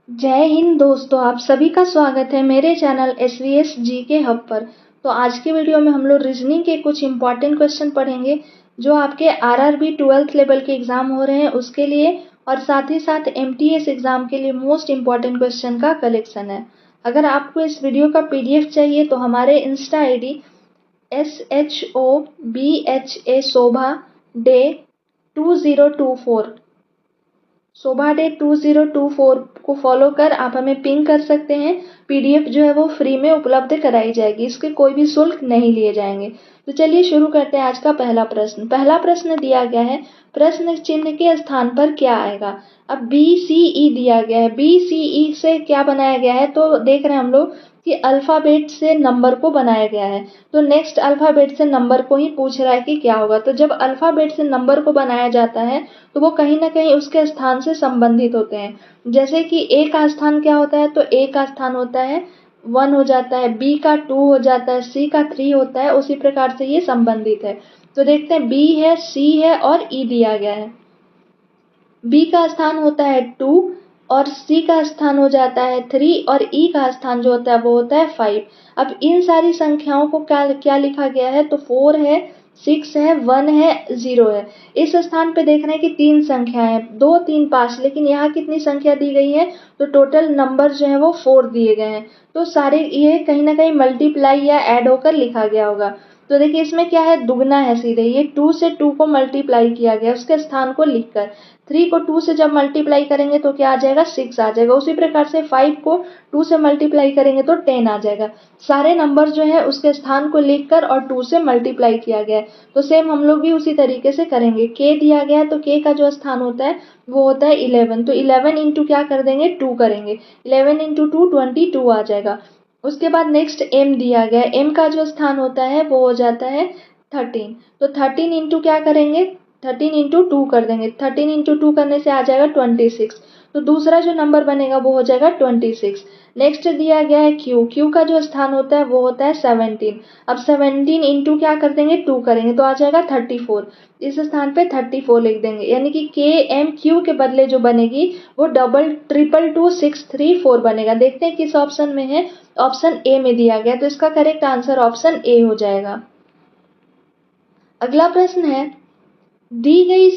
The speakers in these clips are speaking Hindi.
जय हिंद दोस्तों, आप सभी का स्वागत है मेरे चैनल SVS जीके हब पर। तो आज के वीडियो में हम लोग रीजनिंग के कुछ इंपॉर्टेंट क्वेश्चन पढ़ेंगे जो आपके RRB 12th लेवल के एग्जाम हो रहे हैं उसके लिए, और साथ ही साथ MTS एग्जाम के लिए मोस्ट इम्पॉर्टेंट क्वेश्चन का कलेक्शन है। अगर आपको इस वीडियो का PDF चाहिए तो हमारे इंस्टा ID SHOBHA शोभा डे 2024 शोभा डे 2024 को फॉलो कर आप हमें पिंग कर सकते हैं। PDF जो है वो फ्री में उपलब्ध कराई जाएगी, इसके कोई भी शुल्क नहीं लिए जाएंगे। तो चलिए शुरू करते हैं आज का पहला प्रश्न। पहला प्रश्न दिया गया है, प्रश्न चिन्ह के स्थान पर क्या आएगा। अब BCE दिया गया है, BCE से क्या बनाया गया है तो देख रहे हैं हम लोग कि अल्फाबेट से नंबर को बनाया गया है। तो नेक्स्ट अल्फाबेट से नंबर को ही पूछ रहा है कि क्या होगा। तो जब अल्फाबेट से नंबर को बनाया जाता है तो वो कहीं ना कहीं उसके स्थान से संबंधित होते हैं। जैसे कि A का स्थान क्या होता है तो A का स्थान होता है 1 हो जाता है, B का 2 हो जाता है, C का 3 होता है। उसी प्रकार से ये संबंधित है। तो देखते हैं B है, C है और E दिया गया है। B का स्थान होता है 2 और C का स्थान हो जाता है 3 और E का स्थान जो होता है वो होता है 5। अब इन सारी संख्याओं को क्या क्या लिखा गया है तो 4 है, 6 है, 1 है, 0 है। इस स्थान पे देख रहे हैं कि 3 संख्याएं हैं, 2 3 5, लेकिन यहाँ कितनी संख्या दी गई है तो टोटल नंबर जो है वो 4 दिए गए हैं। तो सारे ये कहीं ना कहीं मल्टीप्लाई या ऐड होकर लिखा गया होगा। तो देखिए इसमें क्या है, दुगना है सीधे, ये 2 से 2 को मल्टीप्लाई किया गया उसके स्थान को लिखकर। 3 को 2 से जब मल्टीप्लाई करेंगे तो क्या आ जाएगा, 6 आ जाएगा। उसी प्रकार से 5 को 2 से मल्टीप्लाई करेंगे तो 10 आ जाएगा। सारे नंबर जो है उसके स्थान को लिखकर और 2 से मल्टीप्लाई किया गया है। तो सेम हम लोग भी उसी तरीके से करेंगे। k दिया गया है तो k का जो स्थान होता है वो होता है 11। तो 11 इंटू क्या कर देंगे, 2 करेंगे। 11 इंटू 2 22 आ जाएगा। उसके बाद नेक्स्ट m दिया गया है, m का जो स्थान होता है वो हो जाता है 13। तो 13 इंटू क्या करेंगे, 13 इंटू 2 कर देंगे। 13 इंटू 2 करने से आ जाएगा 26। तो दूसरा जो नंबर बनेगा वो हो जाएगा 26। नेक्स्ट दिया गया है क्यू का जो स्थान होता है वो होता है 17। अब 17 इंटू क्या कर देंगे, 2 करेंगे तो आ जाएगा 34। इस स्थान पे 34 लिख देंगे, यानी कि KMQ के बदले जो बनेगी वो 2222634 बनेगा। देखते हैं किस ऑप्शन में है, ऑप्शन ए में दिया गया, तो इसका करेक्ट आंसर ऑप्शन ए हो जाएगा। अगला प्रश्न है, दी गई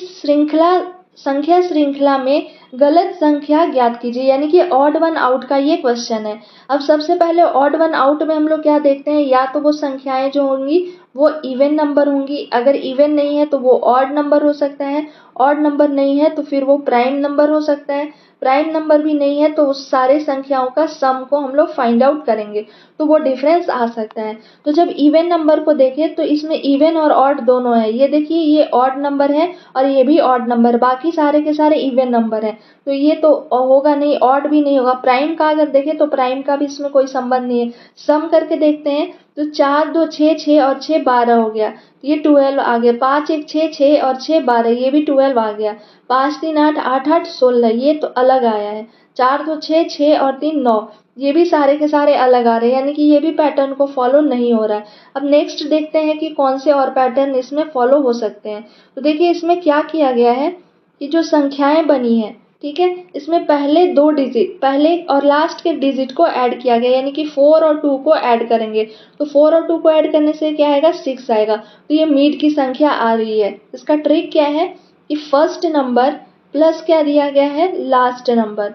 संख्या श्रृंखला में गलत संख्या ज्ञात कीजिए, यानी कि ऑड वन आउट का ये क्वेश्चन है। अब सबसे पहले ऑड वन आउट में हम लोग क्या देखते हैं, या तो वो संख्याएं जो होंगी वो इवन नंबर होंगी, अगर इवन नहीं है तो वो ऑड नंबर हो सकता है, ऑड नंबर नहीं है तो फिर वो प्राइम नंबर हो सकता है, प्राइम नंबर भी नहीं है तो उस सारे संख्याओं का सम को हम लोग फाइंड आउट करेंगे तो वो डिफरेंस आ सकता है। तो जब इवन नंबर को देखें तो इसमें इवन और ऑड दोनों है। ये देखिए ये ऑड नंबर है और ये भी ऑड नंबर, बाकी सारे के सारे इवन नंबर है। तो ये तो होगा नहीं, ऑड भी नहीं होगा। प्राइम का अगर देखें तो प्राइम का भी इसमें कोई संबंध नहीं है। सम करके देखते हैं तो 4 2 6 6 और 6 12 हो गया, ये 12 आ गया। 5 1 6 6 और 6 12, ये भी 12 आ गया। 5 3 8 8 8 16, ये तो अलग आया है। 4 2 6 6 और 3 9, ये भी सारे के सारे अलग आ रहे हैं, यानी कि ये भी पैटर्न को फॉलो नहीं हो रहा है। अब नेक्स्ट देखते हैं कि कौन से और पैटर्न इसमें फॉलो हो सकते हैं। तो देखिए इसमें क्या किया गया है कि जो संख्याएं बनी है, ठीक है, इसमें पहले 2 डिजिट, पहले और लास्ट के डिजिट को ऐड किया गया, यानी कि 4 और 2 को ऐड करेंगे। तो 4 और 2 को ऐड करने से क्या आएगा, 6 आएगा। तो ये मिड की संख्या आ रही है। इसका ट्रिक क्या है कि फर्स्ट नंबर प्लस क्या दिया गया है, लास्ट नंबर,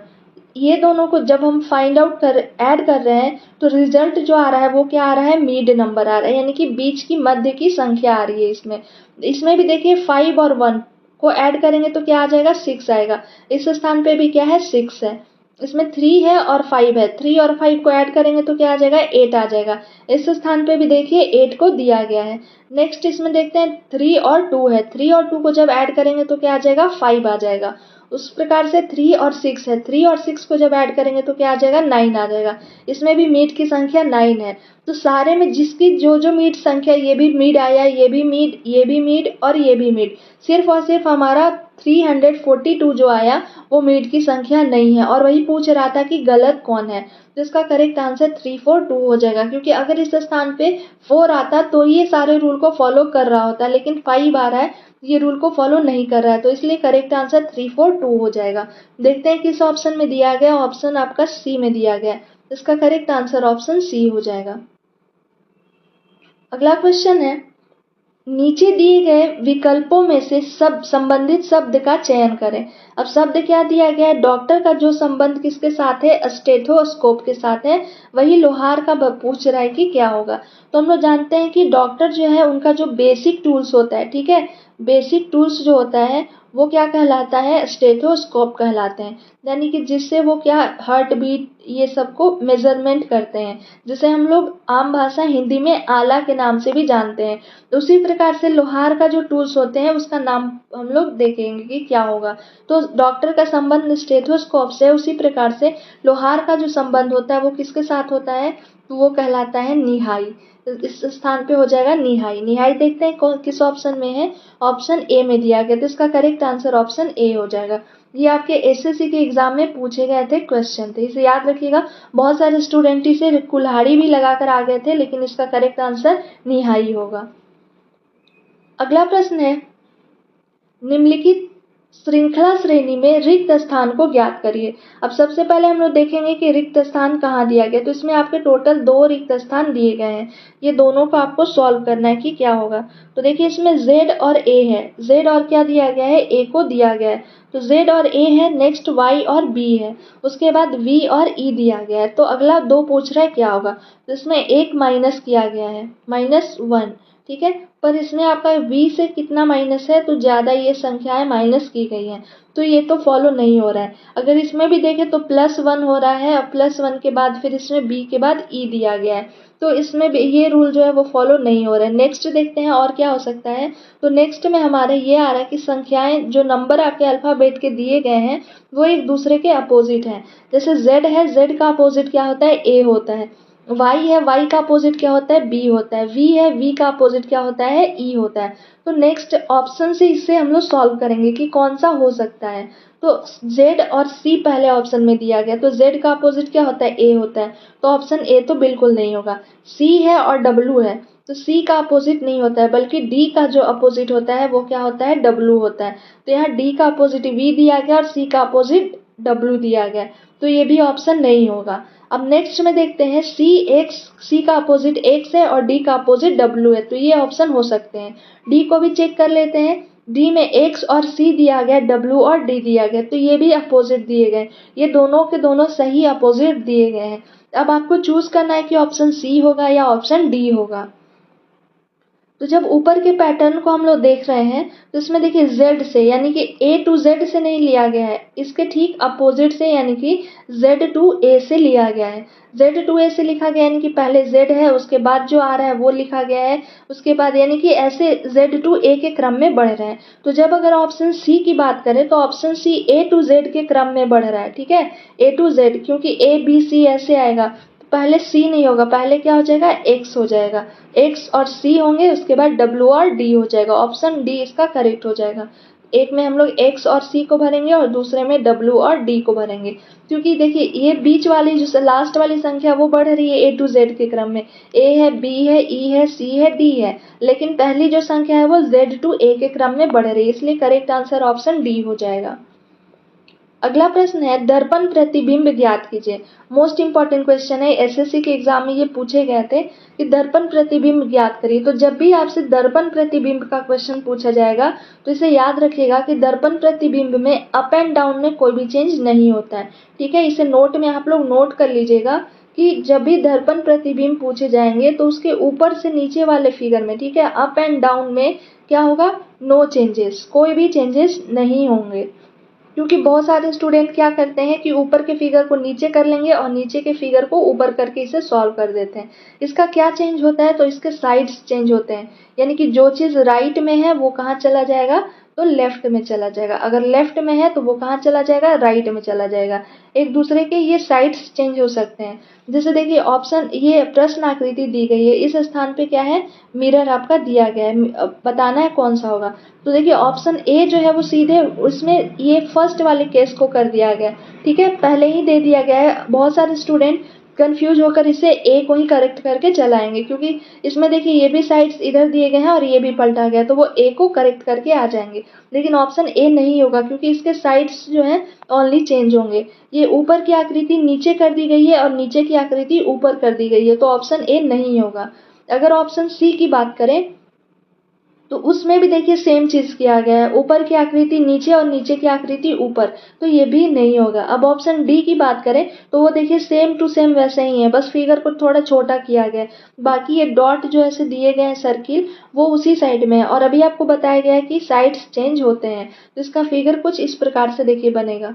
ये दोनों को जब हम फाइंड आउट कर ऐड कर रहे हैं तो रिजल्ट जो आ रहा है वो क्या आ रहा है, मिड नंबर आ रहा है, यानी कि बीच की मध्य की संख्या आ रही है। इसमें इसमें भी देखिए 5 और 1 को ऐड करेंगे तो क्या आ जाएगा, 6 आएगा। इस स्थान पे भी क्या है, 6 है। इसमें 3 है और 5 है, 3 और 5 को ऐड करेंगे तो क्या आ जाएगा, 8 आ जाएगा। इस स्थान पे भी देखिए 8 को दिया गया है। नेक्स्ट इसमें देखते हैं 3 और 2 है, 3 और 2 को जब ऐड करेंगे तो क्या आ जाएगा, 5 आ जाएगा। उस प्रकार से 3 और 6 है, 3 और 6 को जब ऐड करेंगे तो क्या आ जाएगा, 9 आ जाएगा। इसमें भी मीड की संख्या 9 है। तो सारे में जिसकी जो जो मीड संख्या, ये भी मीड आया, ये भी मीड, ये भी मीड और ये भी मीड, सिर्फ और सिर्फ हमारा 342 जो आया वो मीड की संख्या नहीं है। और वही पूछ रहा था कि गलत कौन है, तो इसका करेक्ट आंसर 342 हो जाएगा, क्योंकि अगर इस स्थान पे 4 आता तो ये सारे रूल को फॉलो कर रहा होता है, लेकिन 5 आ रहा है, ये रूल को फॉलो नहीं कर रहा है, तो इसलिए करेक्ट आंसर 3, 4, 2 हो जाएगा। देखते हैं किस ऑप्शन में दिया गया, ऑप्शन आपका सी में दिया गया है, इसका करेक्ट आंसर ऑप्शन सी हो जाएगा। अगला क्वेश्चन है, नीचे दिए गए विकल्पों में से सब संबंधित शब्द का चयन करें। अब शब्द क्या दिया गया है, डॉक्टर का जो संबंध किसके साथ है, स्टेथोस्कोप के साथ है, वही लोहार का पूछ रहा है कि क्या होगा। तो हम लोग जानते हैं कि डॉक्टर जो है उनका जो बेसिक टूल्स होता है, ठीक है, बेसिक टूल्स जो होता है वो क्या कहलाता है, स्टेथोस्कोप कहलाते हैं, यानी कि जिससे वो क्या हार्ट बीट ये सबको मेजरमेंट करते हैं, जिसे हम लोग आम भाषा हिंदी में आला के नाम से भी जानते हैं। तो उसी प्रकार से लोहार का जो टूल्स होते हैं उसका नाम हम लोग देखेंगे कि क्या होगा। तो डॉक्टर का संबंध स्टेथोस्कोप से, उसी प्रकार से लोहार का जो संबंध होता है वो किसके साथ होता है, तो वो कहलाता है निहाई। इस स्थान पे हो जाएगा निहाई। निहाई देखते हैं कौन किस ऑप्शन में है, ऑप्शन ए में दिया गया, तो इसका करेक्ट आंसर ऑप्शन ए हो जाएगा। ये आपके एसएससी के एग्जाम में पूछे गए थे क्वेश्चन थे, इसे याद रखिएगा। बहुत सारे स्टूडेंट इसे कुल्हाड़ी भी लगाकर आ गए थे, लेकिन इसका करेक्ट आंसर निहाई होगा। अगला प्रश्न है, निम्नलिखित श्रृंखला श्रेणी में रिक्त स्थान को ज्ञात करिए। अब सबसे पहले हम लोग देखेंगे कि रिक्त स्थान कहाँ दिया गया, तो इसमें आपके टोटल 2 रिक्त स्थान दिए गए हैं, ये दोनों को आपको सॉल्व करना है कि क्या होगा। तो देखिए इसमें Z और A है, Z और क्या दिया गया है, A को दिया गया है, तो Z और A है, नेक्स्ट Y और B है, उसके बाद V और E दिया गया है। तो अगला 2 पूछ रहा है क्या होगा, तो इसमें 1 माइनस किया गया है, -1, ठीक है, पर इसमें आपका V से कितना माइनस है, तो ज़्यादा ये संख्याएं माइनस की गई हैं, तो ये तो फॉलो नहीं हो रहा है। अगर इसमें भी देखें तो +1 हो रहा है, और +1 के बाद फिर इसमें B के बाद E दिया गया है, तो इसमें भी ये रूल जो है वो फॉलो नहीं हो रहा है। नेक्स्ट देखते हैं और क्या हो सकता है, तो नेक्स्ट में हमारे ये आ रहा है कि संख्याएं जो नंबर आपके अल्फ़ाबेट के दिए गए हैं वो एक दूसरे के अपोजिट हैं। जैसे Z है, Z का अपोजिट क्या होता है, A होता है। Y है, Y का अपोजिट क्या होता है, B होता है। V है, V का अपोजिट क्या होता है, E होता है। तो नेक्स्ट ऑप्शन से इससे हम लोग सॉल्व करेंगे कि कौन सा हो सकता है। तो Z और C पहले ऑप्शन में दिया गया, तो Z का अपोजिट क्या होता है, A होता है, तो ऑप्शन A तो बिल्कुल नहीं होगा। C है और W है, तो C का अपोजिट नहीं होता है, बल्कि D का जो अपोजिट होता है वो क्या होता है, W होता है। तो यहाँ D का अपोजिट V दिया गया और C का अपोजिट W दिया गया, तो ये भी ऑप्शन नहीं होगा। अब नेक्स्ट में देखते हैं, C का अपोजिट X है और D का अपोजिट W है, तो ये ऑप्शन हो सकते हैं। D को भी चेक कर लेते हैं, D में X और C दिया गया, W और D दिया गया, तो ये भी अपोजिट दिए गए, ये दोनों के दोनों सही अपोजिट दिए गए हैं। अब आपको चूज करना है कि ऑप्शन C होगा या ऑप्शन D होगा। तो जब ऊपर के पैटर्न को हम लोग देख रहे हैं, तो इसमें देखिए Z से, यानी कि A to Z से नहीं लिया गया है, इसके ठीक अपोजिट से, यानी कि Z to A से लिया गया है। Z to A से लिखा गया, यानी कि पहले Z है, उसके बाद जो आ रहा है वो लिखा गया है, उसके बाद यानी कि ऐसे Z to A के क्रम में बढ़ रहे हैं। तो जब अगर ऑप्शन C की बात करें, तो option C A to Z के क्रम में बढ़ रहा है, ठीक है, A to Z, क्योंकि A B C ऐसे आएगा, पहले C नहीं होगा, पहले क्या हो जाएगा, X हो जाएगा, X और C होंगे, उसके बाद W और D हो जाएगा, ऑप्शन D इसका करेक्ट हो जाएगा। एक में हम लोग X और C को भरेंगे और दूसरे में W और D को भरेंगे, क्योंकि देखिए ये बीच वाली जो लास्ट वाली संख्या वो बढ़ रही है A to Z के क्रम में, A है, B है, E है, C है, D है, लेकिन पहली जो संख्या है वो Z to A के क्रम में बढ़ रही है, इसलिए करेक्ट आंसर ऑप्शन D हो जाएगा। अगला प्रश्न है, दर्पण प्रतिबिंब ज्ञात कीजिए। मोस्ट इंपॉर्टेंट क्वेश्चन है, एसएससी के एग्जाम में ये पूछे गए थे कि दर्पण प्रतिबिंब ज्ञात करिए। तो जब भी आपसे दर्पण प्रतिबिंब का क्वेश्चन पूछा जाएगा, तो इसे याद रखिएगा कि दर्पण प्रतिबिंब में अप एंड डाउन में कोई भी चेंज नहीं होता है, ठीक है, इसे नोट में आप लोग नोट कर लीजिएगा कि जब भी दर्पण प्रतिबिंब पूछे जाएंगे तो उसके ऊपर से नीचे वाले फिगर में, ठीक है, अप एंड डाउन में क्या होगा, नो चेंजेस, कोई भी चेंजेस नहीं होंगे। क्योंकि बहुत सारे स्टूडेंट क्या करते हैं कि ऊपर के फिगर को नीचे कर लेंगे और नीचे के फिगर को ऊपर करके इसे सॉल्व कर देते हैं। इसका क्या चेंज होता है, तो इसके साइड्स चेंज होते हैं, यानी कि जो चीज़ राइट में है वो कहाँ चला जाएगा, तो लेफ्ट में चला जाएगा, अगर लेफ्ट में है तो वो कहाँ चला जाएगा, राइट में चला जाएगा। एक दूसरे के ये साइड्स चेंज हो सकते हैं। जैसे देखिए ऑप्शन, ये प्रश्न आकृति दी गई है, इस स्थान पे क्या है, मिरर आपका दिया गया है, बताना है कौन सा होगा। तो देखिए ऑप्शन ए जो है वो सीधे उसमें ये फर्स्ट वाले केस को कर दिया गया, ठीक है, पहले ही दे दिया गया है। बहुत सारे स्टूडेंट कंफ्यूज होकर इसे ए को ही करेक्ट करके चलाएंगे, क्योंकि इसमें देखिए ये भी साइड्स इधर दिए गए हैं और ये भी पलटा गया, तो वो ए को करेक्ट करके आ जाएंगे। लेकिन ऑप्शन ए नहीं होगा, क्योंकि इसके साइड्स जो हैं ओनली चेंज होंगे। ये ऊपर की आकृति नीचे कर दी गई है और नीचे की आकृति ऊपर कर दी गई है, तो ऑप्शन ए नहीं होगा। अगर ऑप्शन सी की बात करें तो उसमें भी देखिए सेम चीज किया गया है, ऊपर की आकृति नीचे और नीचे की आकृति ऊपर, तो ये भी नहीं होगा। अब ऑप्शन डी की बात करें तो वो देखिए सेम टू सेम वैसे ही है, बस फिगर को थोड़ा छोटा किया गया है। बाकी ये डॉट जो ऐसे दिए गए हैं सर्किल, वो उसी साइड में है, और अभी आपको बताया गया है कि साइड्स चेंज होते हैं, तो इसका फिगर कुछ इस प्रकार से देखिए बनेगा।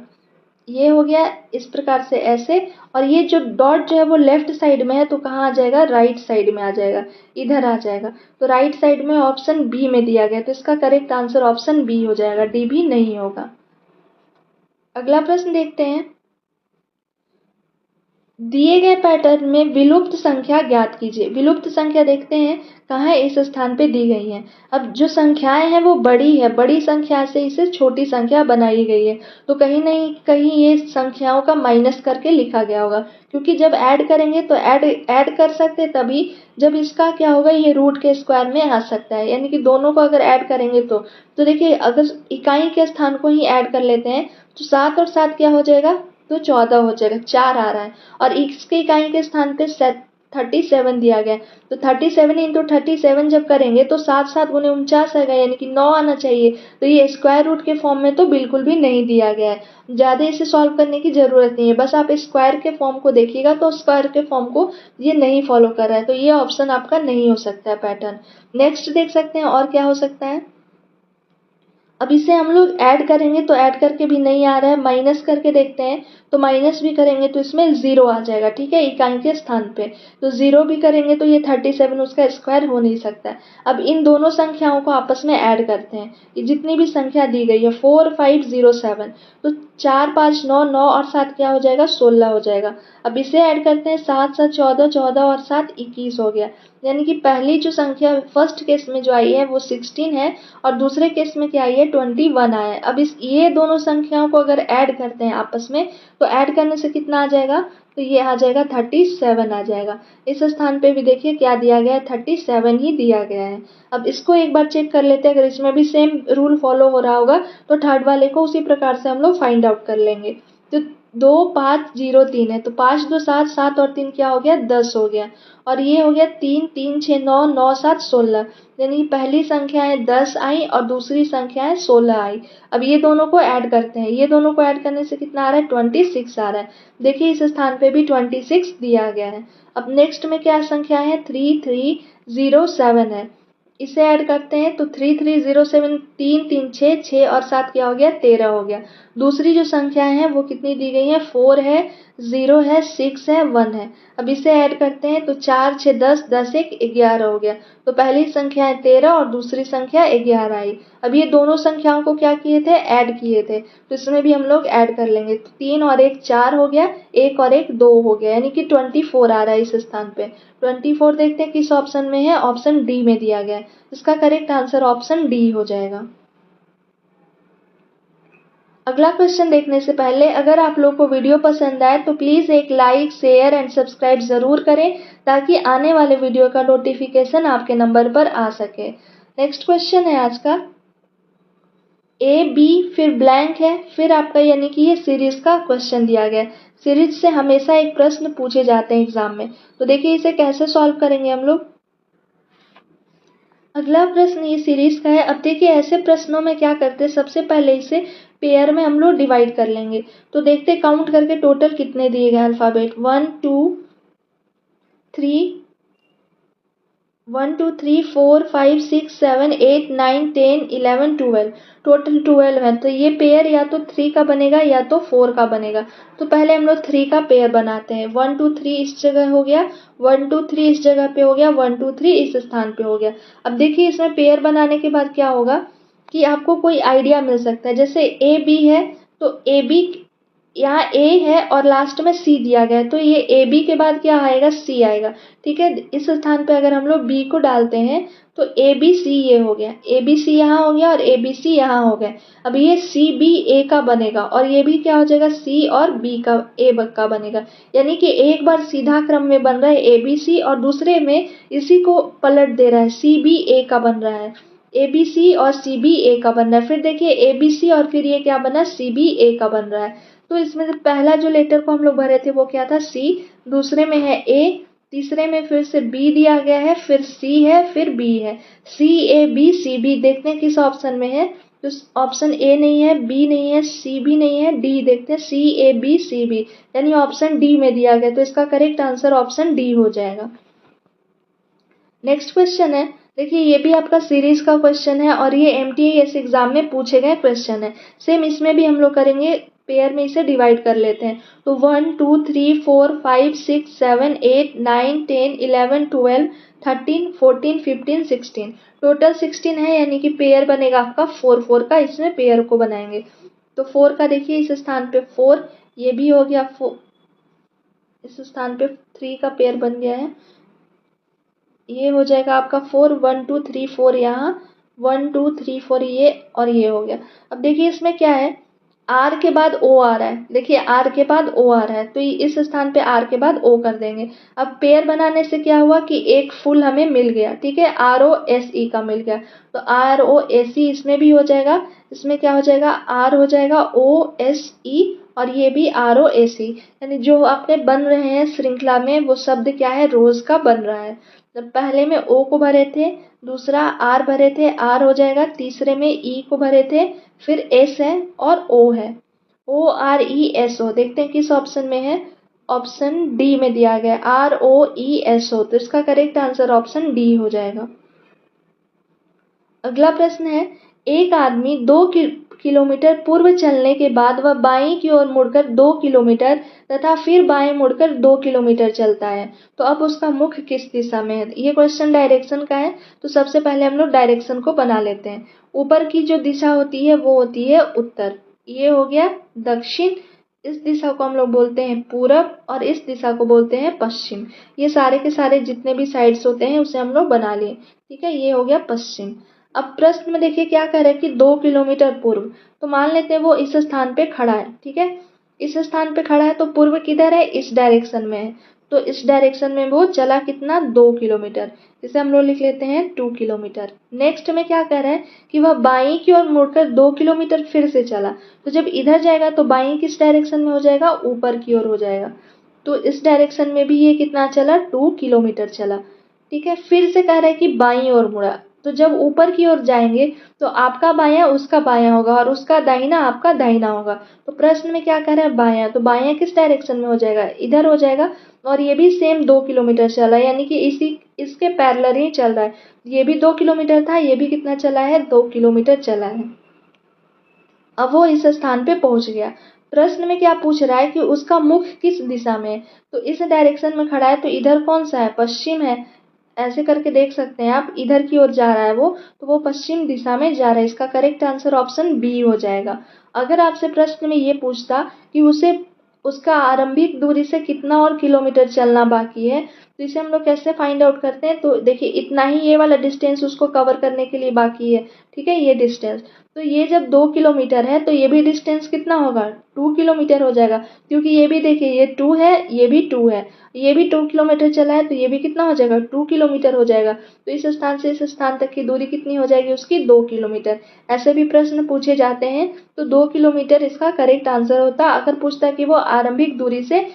ये हो गया इस प्रकार से ऐसे, और ये जो डॉट जो है वो लेफ्ट साइड में है, तो कहाँ आ जाएगा, राइट साइड में आ जाएगा, इधर आ जाएगा। तो राइट साइड में ऑप्शन बी में दिया गया, तो इसका करेक्ट आंसर ऑप्शन बी हो जाएगा, डी भी नहीं होगा। अगला प्रश्न देखते हैं। दिए गए पैटर्न में विलुप्त संख्या ज्ञात कीजिए। विलुप्त संख्या देखते हैं कहाँ इस स्थान पे दी गई है। अब जो संख्याएं हैं वो बड़ी है, बड़ी संख्या से इसे छोटी संख्या बनाई गई है, तो कहीं नहीं कहीं ये संख्याओं का माइनस करके लिखा गया होगा, क्योंकि जब ऐड करेंगे तो ऐड कर सकते हैं तभी जब इसका क्या होगा, ये रूट के स्क्वायर में आ सकता है, यानी कि दोनों को अगर ऐड करेंगे तो देखिए अगर इकाई के स्थान को ही ऐड कर लेते हैं तो 7 और 7 क्या हो जाएगा, तो 14 हो जाएगा, 4 आ रहा है, और इसके इकाई के स्थान पे 37 दिया गया है, तो 37 इंटू 37 जब करेंगे तो 7 7 गुने 49 आएगा, यानी कि 9 आना चाहिए। तो ये स्क्वायर रूट के फॉर्म में तो बिल्कुल भी नहीं दिया गया है, ज़्यादा इसे सॉल्व करने की ज़रूरत नहीं है, बस आप स्क्वायर के फॉर्म को देखिएगा तो स्क्वायर के फॉर्म को ये नहीं फॉलो कर रहा है, तो ये ऑप्शन आपका नहीं हो सकता है पैटर्न। नेक्स्ट देख सकते हैं और क्या हो सकता है। अब इसे हम लोग ऐड करेंगे तो ऐड करके भी नहीं आ रहा है, माइनस करके देखते हैं तो माइनस भी करेंगे तो इसमें 0 आ जाएगा, ठीक है, इकाई के स्थान पे, तो 0 भी करेंगे तो ये 37 उसका स्क्वायर हो नहीं सकता है। अब इन दोनों संख्याओं को आपस में ऐड करते हैं, ये जितनी भी संख्या दी गई है 4507, तो 4 5 9 9 और 7 क्या हो जाएगा, 16 हो जाएगा। अब इसे ऐड करते हैं, 7 7 14 14 और 7 21 हो गया, यानी कि पहली जो संख्या फर्स्ट केस में जो आई है वो 16 है, और दूसरे केस में क्या आई है, 21 आया है। अब ये दोनों संख्याओं को अगर ऐड करते हैं आपस में तो ऐड करने से कितना आ जाएगा, तो ये आ जाएगा 37 आ जाएगा। इस स्थान पे भी देखिए क्या दिया गया है, 37 ही दिया गया है। अब इसको एक बार चेक कर लेते हैं, अगर इसमें भी सेम रूल फॉलो हो रहा होगा तो थर्ड वाले को उसी प्रकार से हम लोग फाइंड आउट कर लेंगे। तो 2 5 0 3 है, तो 5 2 7 7 और 3 क्या हो गया, 10 हो गया, और ये हो गया 3 3 6 9 9 7 16, यानी पहली संख्या है 10 आई और दूसरी संख्या है 16 आई। अब ये दोनों को ऐड करते हैं, ये दोनों को ऐड करने से कितना आ रहा है, 26 आ रहा है। देखिए इस स्थान पे भी 26 दिया गया है। अब नेक्स्ट में क्या संख्या है, 3307 है, इसे ऐड करते हैं तो 3307 3 3 6 6 और 7 क्या हो गया, 13 हो गया। दूसरी जो संख्या है वो कितनी दी गई है, 4 है, 0 है, 6 है, 1 है। अब इसे ऐड करते हैं तो 4 6 10 10 1 11 हो गया, तो पहली संख्या है 13 और दूसरी संख्या 11 आई। अब ये दोनों संख्याओं को क्या किए थे, ऐड किए थे, तो इसमें भी हम लोग ऐड कर लेंगे, तो 3 और 1 4 हो गया, 1 और 1 2 हो गया, यानी कि 24 आ रहा है इस स्थान पे। 24 देखते हैं किस ऑप्शन में है, ऑप्शन डी में दिया गया है, इसका करेक्ट आंसर ऑप्शन डी हो जाएगा। अगला क्वेश्चन देखने से पहले अगर आप लोग को वीडियो पसंद आए तो प्लीज़ एक लाइक शेयर एंड सब्सक्राइब ज़रूर करें, ताकि आने वाले वीडियो का नोटिफिकेशन आपके नंबर पर आ सके। नेक्स्ट क्वेश्चन है आज का, ए बी फिर ब्लैंक है, फिर आपका यानी कि ये सीरीज का क्वेश्चन दिया गया है। सीरीज से हमेशा एक प्रश्न पूछे जाते हैं एग्जाम में, तो देखिए इसे कैसे सॉल्व करेंगे हम लोग। अगला प्रश्न ये सीरीज का है। अब देखिए ऐसे प्रश्नों में क्या करते हैं, सबसे पहले इसे पेयर में हम लोग डिवाइड कर लेंगे, तो देखते काउंट करके टोटल कितने दिए गए अल्फ़ाबेट, 1 2 3 1 2 3 4 5 6 7 8 9 10 11 12, टोटल 12 है, तो ये पेयर या तो 3 का बनेगा या तो 4 का बनेगा। तो पहले हम लोग 3 का पेयर बनाते हैं, 1 2 3 इस जगह हो गया, 1 2 3 इस जगह पे हो गया, 1 2 3 इस स्थान पे हो गया। अब देखिए इसमें पेयर बनाने के बाद क्या होगा कि आपको कोई आइडिया मिल सकता है, जैसे ए बी है तो ए बी यहाँ ए है और लास्ट में सी दिया गया है, तो ये ए बी के बाद क्या आएगा, सी आएगा। ठीक है, इस स्थान पे अगर हम लोग बी को डालते हैं तो ए बी सी ये हो गया, ए बी सी यहाँ हो गया और ए बी सी यहाँ हो गया। अब ये सी बी ए का बनेगा और ये भी क्या हो जाएगा, सी और बी का ए का बनेगा। यानी कि एक बार सीधा क्रम में बन रहा है ए बी सी और दूसरे में इसी को पलट दे रहा है, सी बी ए का बन रहा है, ए बी सी और सी बी ए का बन रहा है। फिर देखिए ए बी सी और फिर ये क्या बना, सी बी ए का बन रहा है। तो इसमें से पहला जो लेटर को हम लोग भरे थे वो क्या था, सी, दूसरे में है ए, तीसरे में फिर से बी दिया गया है, फिर सी है, फिर बी है, सी ए बी सी बी। देखते हैं किस ऑप्शन में है, तो ऑप्शन ए नहीं है, बी नहीं है, सी बी नहीं है, डी देखते हैं, सी ए बी सी बी, यानी ऑप्शन डी में दिया गया, तो इसका करेक्ट आंसर ऑप्शन डी हो जाएगा। नेक्स्ट क्वेश्चन है, देखिए ये भी आपका सीरीज का क्वेश्चन है और ये एमटीएस एग्जाम में पूछे गए क्वेश्चन है। सेम इसमें भी हम लोग करेंगे, पेयर में इसे डिवाइड कर लेते हैं। तो 1 2 3 4 5 6 7 8 9 10 11 12 13 14 15 16, टोटल 16 है, यानी कि पेयर बनेगा आपका 4 4 का, इसमें पेयर को बनाएंगे। तो 4 का देखिए इस स्थान पे 4, ये भी हो गया 4, इस स्थान पे 3 का पेयर बन गया है, ये हो जाएगा आपका 4 1 2 3 4, यहाँ 1 2 3 4 ये और ये हो गया। अब देखिए इसमें क्या है, आर के बाद ओ आ रहा है, देखिए आर के बाद ओ आ रहा है, तो इस स्थान पे आर के बाद ओ कर देंगे। अब पेयर बनाने से क्या हुआ कि एक फुल हमें मिल गया, ठीक है, आर ओ एस ई का मिल गया, तो आर ओ एस ई इसमें भी हो जाएगा। इसमें क्या हो जाएगा, आर हो जाएगा ओ एस ई और ये भी आर ओ एस ई, यानी जो आपने बन रहे हैं श्रृंखला में वो शब्द क्या है, रोज का बन रहा है। जब पहले में ओ को भरे थे, दूसरा आर भरे थे, आर हो जाएगा, तीसरे में ई को भरे थे, फिर एस है और ओ है, O R E S O. देखते हैं किस ऑप्शन में है, ऑप्शन डी में दिया गया R O E S O, तो इसका करेक्ट आंसर ऑप्शन डी हो जाएगा। अगला प्रश्न है, एक आदमी 2 किलोमीटर पूर्व चलने के बाद वह बाईं की ओर मुड़कर 2 किलोमीटर तथा फिर बाएं मुड़कर 2 किलोमीटर चलता है, तो अब उसका मुख किस दिशा में है। ये क्वेश्चन डायरेक्शन का है, तो सबसे पहले हम लोग डायरेक्शन को बना लेते हैं। ऊपर की जो दिशा होती है वो होती है उत्तर, ये हो गया दक्षिण, इस दिशा को हम लोग बोलते हैं पूरब और इस दिशा को बोलते हैं पश्चिम। ये सारे के सारे जितने भी साइड्स होते हैं उसे हम लोग बना लिए, ठीक है, ये हो गया पश्चिम। अब प्रश्न में देखिए क्या कह रहा है कि 2 किलोमीटर पूर्व, तो मान लेते हैं वो इस स्थान पे खड़ा है, ठीक है, इस स्थान पे खड़ा है, तो पूर्व किधर है, इस डायरेक्शन में है, तो इस डायरेक्शन में वो चला कितना, 2 किलोमीटर, इसे हम लोग लिख लेते हैं 2 किलोमीटर। नेक्स्ट में क्या कह रहा है कि वह बाईं की ओर मुड़कर 2 किलोमीटर फिर से चला, तो जब इधर जाएगा तो बाईं किस डायरेक्शन में हो जाएगा, ऊपर की ओर हो जाएगा, तो इस डायरेक्शन में भी ये कितना चला, 2 किलोमीटर चला, ठीक है। फिर से कह रहा है कि बाईं ओर मुड़ा, तो जब ऊपर की ओर जाएंगे तो आपका बायां उसका बायां होगा और उसका दाहिना आपका दाहिना होगा। तो प्रश्न में क्या कह रहा है, बायां, तो बायां किस डायरेक्शन में हो जाएगा, इधर हो जाएगा, और ये भी सेम 2 किलोमीटर चला है, यानी कि इसके पैरेलल ही चल रहा है। ये भी 2 किलोमीटर था, ये भी कितना चला है, 2 किलोमीटर चला है। अब वो इस स्थान पे पहुंच गया। प्रश्न में क्या पूछ रहा है कि उसका मुख किस दिशा में है, तो इस डायरेक्शन में खड़ा है, तो इधर कौन सा है, पश्चिम है, ऐसे करके देख सकते हैं आप, इधर की ओर जा रहा है वो, तो वो पश्चिम दिशा में जा रहा है, इसका करेक्ट आंसर ऑप्शन बी हो जाएगा। अगर आपसे प्रश्न में ये पूछता कि उसे उसका आरंभिक दूरी से कितना और किलोमीटर चलना बाकी है, तो इसे हम लोग कैसे फाइंड आउट करते हैं, तो देखिए इतना ही ये वाला डिस्टेंस उसको कवर करने के लिए बाकी है, ठीक है, ये डिस्टेंस, तो ये जब 2 किलोमीटर है तो ये भी डिस्टेंस कितना होगा, 2 किलोमीटर हो जाएगा, क्योंकि ये भी देखिए ये 2 है, ये भी 2 है, ये भी 2 किलोमीटर चला है, तो ये भी कितना हो जाएगा, 2 किलोमीटर हो जाएगा, तो इस स्थान से इस स्थान तक की दूरी कितनी हो जाएगी उसकी, 2 किलोमीटर। ऐसे भी प्रश्न पूछे जाते हैं, तो 2 किलोमीटर इसका करेक्ट आंसर होता, अगर पूछता कि वो आरंभिक दूरी से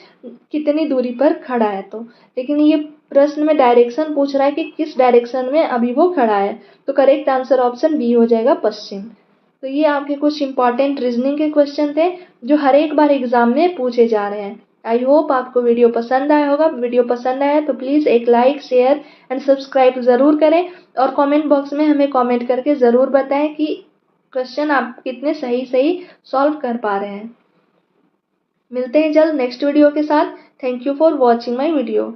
कितनी दूरी पर खड़ा है तो। लेकिन ये प्रश्न में डायरेक्शन पूछ रहा है कि किस डायरेक्शन में अभी वो खड़ा है, तो करेक्ट आंसर ऑप्शन बी हो जाएगा, पश्चिम। तो ये आपके कुछ इंपॉर्टेंट रीजनिंग के क्वेश्चन थे जो हर एक बार एग्जाम में पूछे जा रहे हैं। आई होप आपको वीडियो पसंद आया होगा। वीडियो पसंद आया तो प्लीज़ एक लाइक, शेयर एंड सब्सक्राइब ज़रूर करें और कमेंट बॉक्स में हमें कमेंट करके ज़रूर बताएं कि क्वेश्चन आप कितने सही सही सॉल्व कर पा रहे हैं। मिलते हैं जल्द नेक्स्ट वीडियो के साथ। Thank you for watching my video.